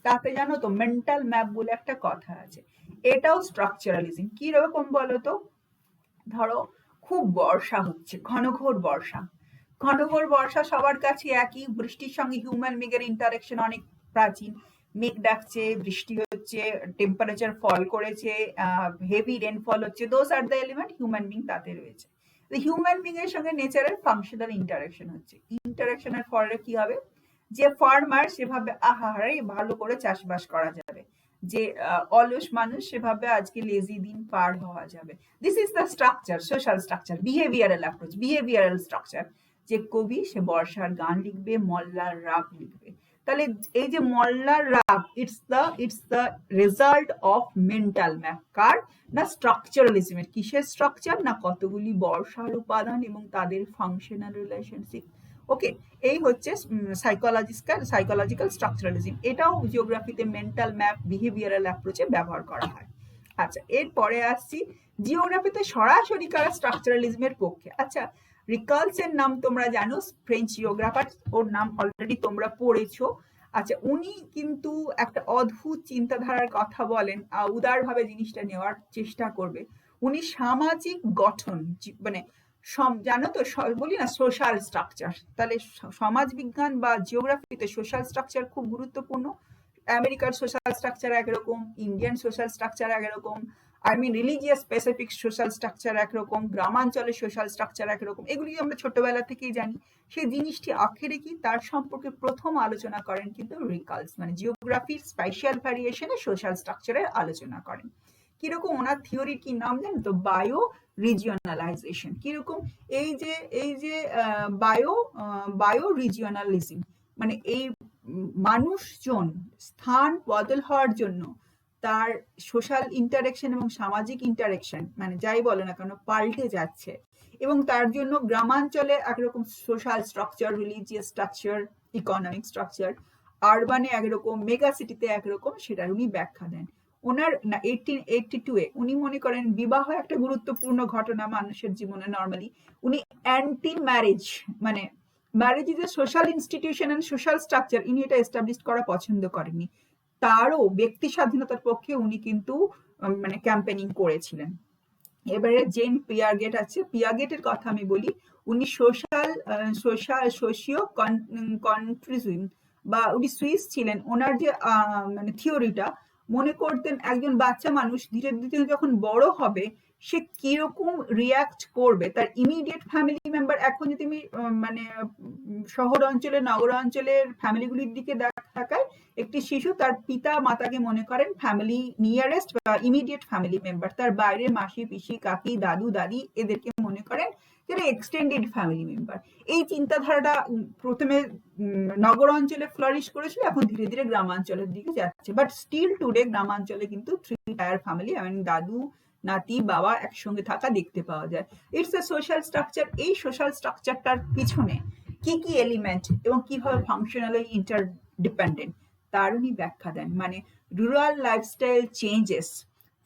তাতে জানো তো মেন্টাল ম্যাপ বলে একটা কথা আছে, এটাও স্ট্রাকচারালিজম। কি রকম বলো তো? ধরো খুব বর্ষা হচ্ছে, ঘনঘোর বর্ষা, ঘনঘোর বর্ষা সবার কাছে একই, বৃষ্টির সঙ্গে হিউম্যান বিংয়ের ইন্টারেকশন অনেক প্রাচীন। মেঘ ডাকছে, বৃষ্টি হচ্ছে, টেম্পারেচার ফল করেছে, হেভি রেনফল হচ্ছে, those are the element, human being তাতে রয়েছে। হিউম্যান বিং এর সঙ্গে নেচারের ফাংশনাল ইন্টারেকশন হচ্ছে। ইন্টারেকশনের ফলে কি হবে, যে ফার্মার সেভাবে আহারে ভালো করে চাষবাস করা যাবে, যে অলস মানুষ সেভাবে আজকে লেজি দিন পার হওয়া যাবে। This is the structure, social structure, behavioural approach, behavioural structure. যে কবি সে বর্ষার গান লিখবে, মল্লার রাগ লিখবে। তাহলে এই যে মল্লার রাগ, it's the result of mental map. কার না? স্ট্রাকচারালিজমের। কিসের স্ট্রাকচার না? কতগুলি বর্ষার উপাদান এবং তাদের ফাংশনাল রিলেশনশিপ। ওকে, এই হচ্ছে সাইকোলজিক্যাল স্ট্রাকচারালিজম। এটাও জিওগ্রাফিতে মেন্টাল ম্যাপ, বিহেভিয়ারাল অ্যাপ্রোচে ব্যবহার করা হয়। আচ্ছা, এরপরে আসছি জিওগ্রাফিতে সরাসরি কারা স্ট্রাকচারালিজমের পক্ষে। আচ্ছা, রিকালসের নাম তোমরা জানো, ফ্রেঞ্চ জিওগ্রাফার, ওর নাম অলরেডি তোমরা পড়েছো। আচ্ছা, উনি কিন্তু একটা অদ্ভুত চিন্তাধারার কথা বলেন, উদারভাবে জিনিসটা নেওয়ার চেষ্টা করবে। উনি সামাজিক গঠন, মানে জানো তো, বলি না সোশ্যাল স্ট্রাকচার, তাহলে সমাজ বিজ্ঞান বা জিওগ্রাফিতে সোশ্যাল স্ট্রাকচার খুব গুরুত্বপূর্ণ। আমেরিকার সোশ্যাল স্ট্রাকচার একরকম, ইন্ডিয়ান সোশ্যাল স্ট্রাকচার একরকম, রিলিজিয়াস স্পেসিফিক সোশ্যাল স্ট্রাকচার একরকম, গ্রামাঞ্চলের সোশ্যাল স্ট্রাকচার একরকম। এগুলি আমরা ছোটবেলা থেকেই জানি। সেই জিনিসটি আখেরে কি, তার সম্পর্কে প্রথম আলোচনা করেন কিন্তু রিকালস, মানে জিওগ্রাফির স্পাইশিয়াল ভ্যারিয়েশনে সোশ্যাল স্ট্রাকচারের আলোচনা করেন। কিরকম ওনার থিওরির কি নাম জানো তো? বায়ো রিজিওনালাইজেশন। কিরকম? এই যে বায়ো রিজিওনালিজম, মানে এই মানুষজন স্থান বদল হওয়ার জন্য তার সোশ্যাল ইন্টারেকশন এবং সামাজিক ইন্টারেকশন, মানে যাই বলে না কেন, পাল্টে যাচ্ছে। এবং তার জন্য গ্রামাঞ্চলে একরকম social structure, religious structure, economic structure, আরবানে একরকম, মেগা সিটিতে একরকম, সেটার উনি ব্যাখ্যা দেন। ওনার 1882-এ উনি মনে করেন বিবাহ একটা গুরুত্বপূর্ণ ঘটনা মানুষের জীবনে। নর্মালি উনি অ্যান্টি ম্যারেজ, মানে marriage is a social institution and social structure, ইনি এটা এস্টাবলিশ করা পছন্দ করেননি। তারও ব্যক্তি স্বাধীনতার পক্ষে উনি কিন্তু মানে ক্যাম্পেনিং করেছিলেন। এবারে জেন পিয়াগেট আছে, পিয়াগেটের কথা আমি বলি। উনি সোশিও কন্ট্রিজম, বা উনি সুইস ছিলেন। ওনার যে মানে থিওরিটা, মনে করতেন একজন বাচ্চা মানুষ ধীরে ধীরে যখন বড় হবে সে কিরকম রিয়াক্ট করবে, তার ইমিডিয়েট ফ্যামিলি মেম্বার। এখন যদি আমি মানে শহর অঞ্চলে, নগর অঞ্চলের ফ্যামিলিগুলির দিকে তাকাই, একটি শিশু তার পিতা মাতাকে মনে করেন ফ্যামিলি নিয়ারেস্ট বা ইমিডিয়েট ফ্যামিলি মেম্বার। তার বাইরে মাসি, পিসি, কাকি, দাদু, দাদি এদেরকে মনে করেন যারা এক্সটেন্ডেড ফ্যামিলি মেম্বার। এই চিন্তাধারাটা প্রথমে নগর অঞ্চলে ফ্লারিশ করেছিল, এখন ধীরে ধীরে গ্রামাঞ্চলের দিকে যাচ্ছে। বাট স্টিল টুডে গ্রামাঞ্চলে কিন্তু 3 টায়ার ফ্যামিলি, দাদু, নাতি, বাবা একসঙ্গে থাকা দেখতে পাওয়া যায়। It's a social structure. এই সোশ্যাল স্ট্রাকচারটার পিছনে কি কি এলিমেন্ট এবং কিভাবে ফাংশনালি ইন্টারডিপেন্ডেন্ট, তার উনি ব্যাখ্যা দেন। মানে rural lifestyle changes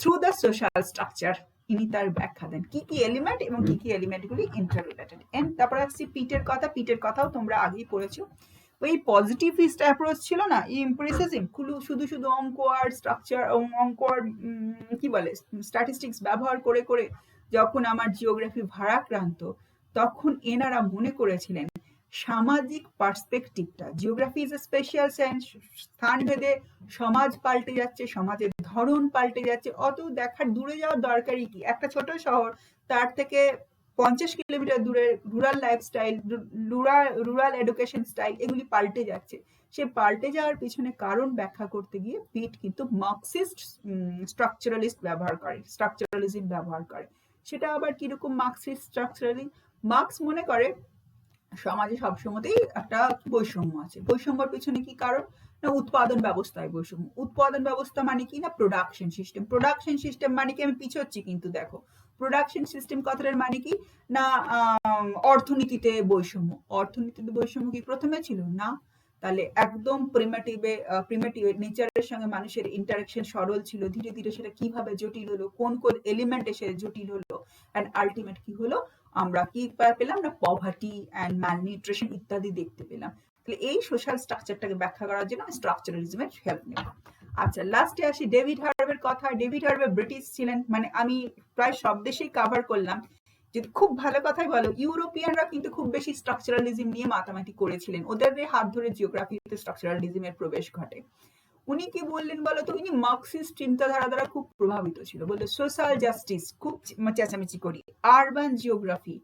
through the social structure, ইনি তার ব্যাখ্যা দেন কি কি এলিমেন্ট এবং কি কি এলিমেন্টগুলি ইন্টাররিলেটেড। এন্ড তারপর আসছি পিটের কথা। পিটের কথাও তোমরা আগেই পড়েছো। ওই পজিটিভিস্ট অ্যাপ্রোচ ছিল না, এই এমপিরিসিজম, শুধু শুধু অঙ্ক আর স্ট্রাকচার, অঙ্ক আর কি বলে স্ট্যাটিস্টিক্স ব্যবহার করে করে যখন আমার জিওগ্রাফি ভারাক্রান্ত, তখন এনারা মনে করেছিলেন সামাজিক পার্সপেক্টিভটা, geography is a spatial science, স্থান ভেদে সমাজ পাল্টে যাচ্ছে, সমাজের ধরন পাল্টে যাচ্ছে, অত দেখার দূরে যাওয়ার দরকারই কি? একটা ছোট শহর, তার থেকে 50 কিলোমিটার দূরে rural lifestyle, rural education style এগুলি পাল্টে যাচ্ছে। সে পাল্টে যাওয়ার পিছনে কারণ ব্যাখ্যা করতে গিয়ে পিট কিন্তু মার্কসিস্ট স্ট্রাকচারালিজম ব্যবহার করে। সেটা আবার কিরকম মার্কসিস্ট স্ট্রাকচারালিজম? মার্কস মনে করে সমাজে সবসময়তেই একটা বৈষম্য আছে। বৈষম্যের পিছনে কি কারণ? না উৎপাদন ব্যবস্থায় বৈষম্য। উৎপাদন ব্যবস্থা মানে কি? না প্রোডাকশন সিস্টেম। প্রোডাকশন সিস্টেম মানে কি? আমি পিছোচ্ছি কিন্তু দেখো, প্রোডাকশন সিস্টেম কথাটার মানে কি? না অর্থনীতিতে বৈষম্য। অর্থনীতিতে বৈষম্য কি প্রথমে ছিল? না। তাহলে একদম প্রিমেটিভ নেচারের সঙ্গে মানুষের ইন্টারাকশন সরল ছিল, ধীরে ধীরে সেটা কিভাবে জটিল হলো, কোন কোন এলিমেন্ট এসে জটিল হলো, অ্যান্ড আলটিমেট কি হলো? আমরা কি পেলাম না পভার্টি অ্যান্ড ম্যালনিউট্রিশন ইত্যাদি দেখতে পেলাম। তাহলে এই সোশ্যাল স্ট্রাকচারটাকে ব্যাখ্যা করার জন্য স্ট্রাকচারালিজমের হেল্প নেব। আচ্ছা, লাস্টে আসি ডেভিড হার্ভের কথা। ডেভিড হার্ভে ব্রিটিশ ছিলেন, মানে আমি প্রায় সব দেশেই কভার করলাম। যদি খুব ভালো কথাই বলো, ইউরোপিয়ানরা কিন্তু খুব বেশি স্ট্রাকচারালিজম নিয়ে মাতামাতি করেছিলেন, ওদের হাত ধরে জিওগ্রাফিতে স্ট্রাকচারালিজমের প্রবেশ ঘটে। উনি কি বললেন বলতো? উনি মার্কসিস্ট চিন্তাধারা দ্বারা খুব প্রভাবিত ছিল। বলতো সোশ্যাল জাস্টিস, খুব চেঁচামেচি করি, আরবান জিওগ্রাফি,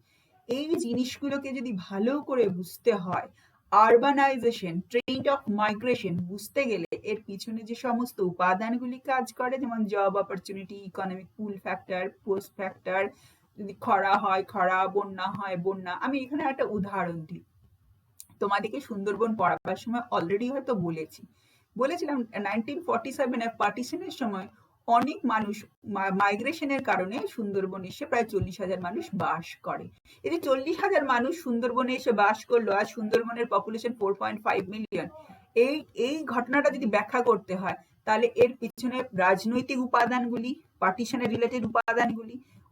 এই জিনিসগুলোকে যদি ভালো করে বুঝতে হয়, আরবানাইজেশন, ট্রেন্ড অফ মাইগ্রেশন বুঝতে গেলে এর পিছনে যে সমস্ত উপাদানগুলি কাজ করে, যেমন জব অপরচুনিটি, ইকোনমিক পুল ফ্যাক্টর, পোস্ট ফ্যাক্টর, যদি খরা হয় খরা, বন্যা হয় বন্যা। আমি এখানে একটা উদাহরণ দিই, তোমাদেরকে সুন্দরবন পড়াবার সময় অলরেডি হয়তো বলেছিলাম 1947 পার্টিশনের সময় অনেক মানুষ মাইগ্রেশনের কারণে সুন্দরবনে এসে প্রায় 40,000 মানুষ বাস করে। এই যে 40,000 মানুষ সুন্দরবনে এসে বাস করলো, আর সুন্দরবনের পপুলেশন 4.5 মিলিয়ন, এই ঘটনাটা যদি ব্যাখ্যা করতে হয়, তাহলে এর পিছনে রাজনৈতিক উপাদানগুলি, পার্টিশনের রিলেটেড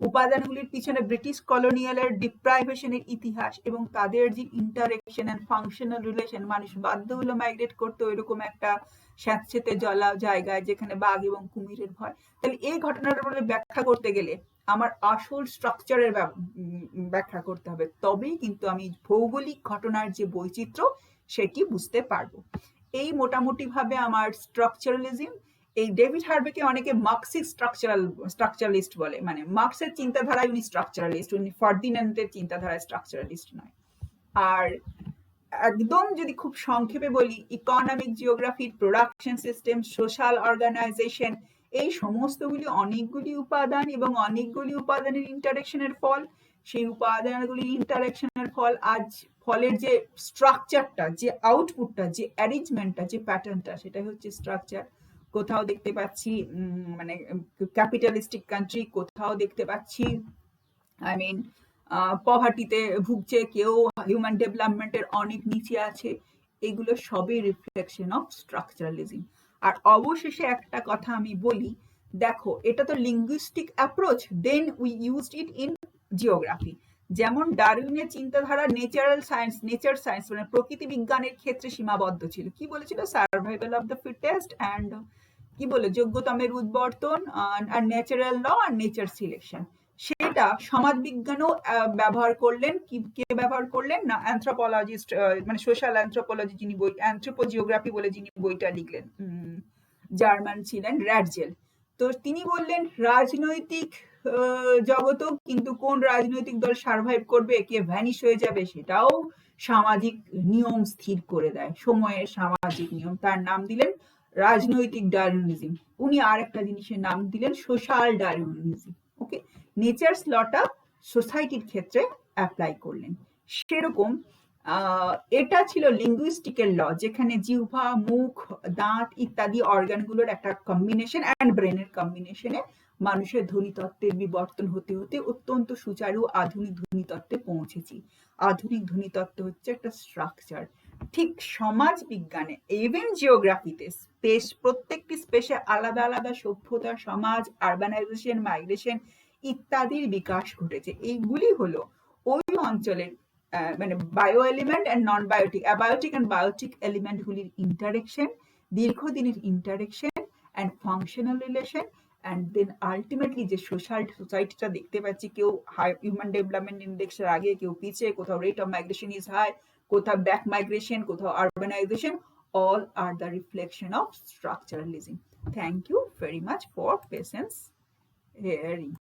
উপাদানগুলির পিছনে ব্রিটিশ কলোনিয়ালের ডিপ্রাইভেশনের ইতিহাস এবং তাদের যে ইন্টারেকশন এন্ড ফাংশনাল রিলেশন, মানুষ বাধ্য হলো মাইগ্রেট করতে ওইরকম একটা স্যাঁতসেঁতে জলা জায়গায় যেখানে বাঘ এবং কুমিরের ভয়। তাহলে এই ঘটনাটার বলে ব্যাখ্যা করতে গেলে আমার আসল স্ট্রাকচারের ব্যাখ্যা করতে হবে, তবেই কিন্তু আমি ভৌগোলিক ঘটনার যে বৈচিত্র্য সেটি বুঝতে পারবো। এই মোটামুটি ভাবে আমার স্ট্রাকচারালিজম। এই ডেভিড হার্ভেকে অনেকে মার্কসিস্ট স্ট্রাকচারালিস্ট বলে, মানে মার্কসের চিন্তাধারায় উনি স্ট্রাকচারালিস্ট, উনি ফার্দিন্যান্ডের চিন্তাধারায় স্ট্রাকচারালিস্ট নয়। আর একদম যদি খুব সংক্ষেপে বলি, ইকোনমিক জিওগ্রাফির প্রোডাকশন সিস্টেম, সোশ্যাল অর্গানাইজেশন, এই সমস্তগুলি অনেকগুলি উপাদান এবং অনেকগুলি উপাদানের ইন্টারেকশনের ফল। সেই উপাদানগুলির ইন্টারেকশনের ফল, আজ ফলের যে স্ট্রাকচারটা, যে আউটপুটটা, যে অ্যারেঞ্জমেন্টটা, যে প্যাটার্নটা, সেটাই হচ্ছে স্ট্রাকচার। কোথাও দেখতে পাচ্ছি মানে ক্যাপিটালিস্টিক কান্ট্রি, কোথাও দেখতে পাচ্ছি আই মিন পভার্টিতে ভুগছে, কেউ হিউম্যান ডেভেলপমেন্টের অনেক নিচে আছে। এগুলো সবই রিফ্লেকশন অফ স্ট্রাকচারালিজম। আর অবশেষে একটা কথা আমি বলি, দেখো এটা তো linguistic approach, then we used it in geography. যেমন ডারউইনের চিন্তাধারা নেচার সায়েন্স মানে প্রকৃতি বিজ্ঞানের ক্ষেত্রে সীমাবদ্ধ ছিল। কি বলেছিল? Survival of the fittest and কি বলে যোগ্যতমের উদ্বর্তন আর ন্যাচারাল ল আর নেচার সিলেকশন। সেটা সমাজ বিজ্ঞানও ব্যবহার করলেন। কে ব্যবহার করলেন? না অ্যানথ্রোপোলজিস্ট, মানে সোশ্যাল অ্যানথ্রোপোলজি যিনি বই, অ্যানথ্রোপোজিওগ্রাফি বলে যিনি বইটা লিখলেন, জার্মান ছিলেন, র্যাডজেল। তো তিনি বললেন রাজনৈতিক জগতেও কিন্তু কোন রাজনৈতিক দল সার্ভাইভ করবে, কে ভ্যানিশ হয়ে যাবে, সেটাও সামাজিক নিয়ম স্থির করে দেয়, সময়ের সামাজিক নিয়ম। তার নাম দিলেন রাজনৈতিক ডারউইনিজম। উনি আর একটা জিনিসের নাম দিলেন সোশ্যাল ডারউইনিজম। ওকে, নেচারস লটা সোসাইটির ক্ষেত্রে অ্যাপ্লাই করলেন। সেরকম এটা ছিল লিঙ্গুইস্টিকের ল, যেখানে জিহ্বা, মুখ, দাঁত ইত্যাদি অর্গানগুলোর একটা কম্বিনেশন অ্যান্ড ব্রেনের কম্বিনেশনে মানুষের ধ্বনিতত্ত্বের বিবর্তন হতে হতে অত্যন্ত সুচারু আধুনিক ধ্বনিতত্ত্বে পৌঁছেছি। আধুনিক ধ্বনিতত্ত্ব হচ্ছে একটা স্ট্রাকচার। ঠিক সমাজ বিজ্ঞানে, ইভেন জিওগ্রাফিতে, স্পেস, প্রত্যেকটি স্পেসে আলাদা আলাদা সভ্যতা, সমাজ, আরবানাইজেশন, মাইগ্রেশন ইত্যাদির বিকাশ ঘটেছে। এইগুলি হলো ওই অঞ্চলের মানে bio element and non biotic, abiotic and biotic এলিমেন্টগুলির ইন্টারেকশন, দীর্ঘদিনের interaction and functional relation, and then ultimately যে সোসাইটিটা দেখতে পাচ্ছি, কেউ হিউম্যান ডেভেলপমেন্ট ইন্ডেক্সের আগে, কেউ পিছিয়ে, কোথাও rate of migration is high, কোথাও ব্যাক মাইগ্রেশন, কোথাও urbanisation, all are the reflection of structuralism. Thank you very much for patience hearing.